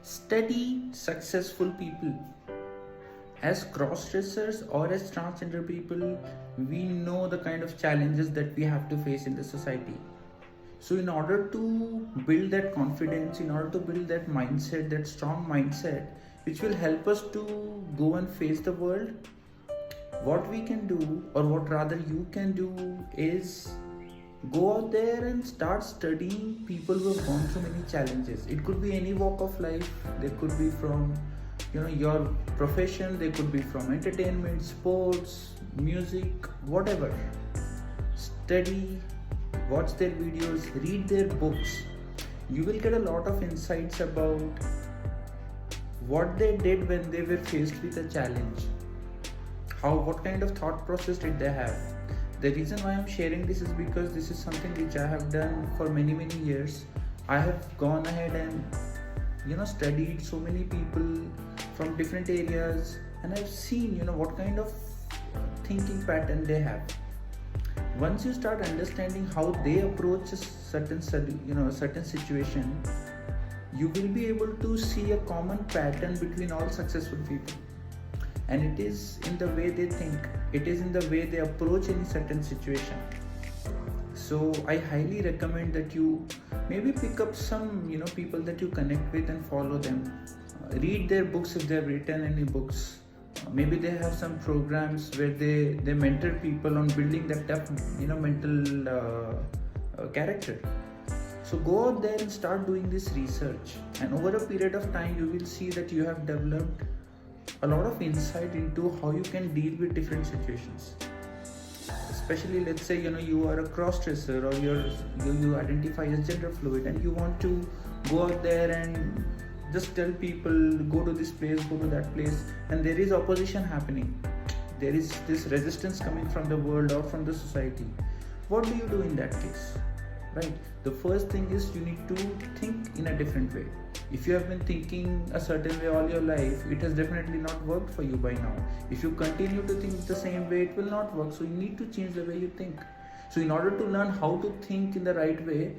Study successful people. As cross-dressers or as transgender people, we know the kind of challenges that we have to face in the society. So in order to build that confidence, in order to build that mindset, that strong mindset, which will help us to go and face the world, what we can do, or what rather you can do, is go out there and start studying people who have gone through many challenges. It could be any walk of life. They could be from your profession, they could be from entertainment, sports, music, whatever. Study, watch their videos, read their books. You will get a lot of insights about what they did when they were faced with a challenge. What kind of thought process did they have? The reason why I'm sharing this is because this is something which I have done for many years. I have gone ahead and studied so many people from different areas, and I've seen what kind of thinking pattern they have. Once you start understanding how they approach a certain situation, you will be able to see a common pattern between all successful people. And it is in the way they think, it is in the way they approach any certain situation. So I highly recommend that you maybe pick up some people that you connect with and follow them. Read their books if they have written any books. Maybe they have some programs where they mentor people on building that tough mental character. So go out there and start doing this research, and over a period of time you will see that you have developed a lot of insight into how you can deal with different situations. Especially, let's say you are a crossdresser, or you identify as genderfluid, and you want to go out there and just tell people, go to this place, go to that place, and there is opposition happening. There is this resistance coming from the world or from the society. What do you do in that case? Right? The first thing is you need to think in a different way. If you have been thinking a certain way all your life, it has definitely not worked for you by now. If you continue to think the same way, it will not work. So you need to change the way you think. So in order to learn how to think in the right way,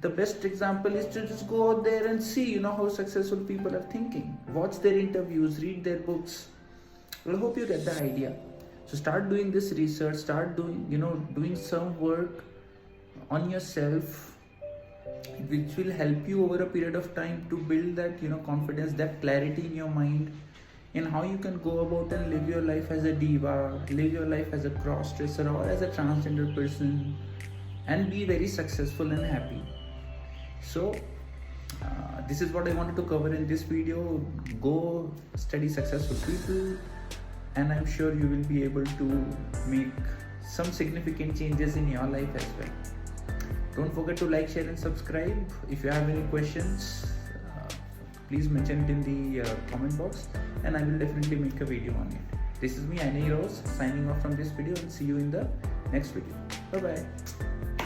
the best example is to just go out there and see how successful people are thinking. Watch their interviews, read their books. Well, I hope you get the idea. So start doing this research, start doing some work on yourself, which will help you over a period of time to build that confidence, that clarity in your mind, in how you can go about and live your life as a diva, live your life as a cross-dresser or as a transgender person, and be very successful and happy. So this is what I wanted to cover in this video. Go study successful people, and I'm sure you will be able to make some significant changes in your life as well. Don't forget to like, share and subscribe. If you have any questions, please mention it in the comment box, and I will definitely make a video on it. This is me, Annie Rose, signing off from this video, and see you in the next video. Bye bye.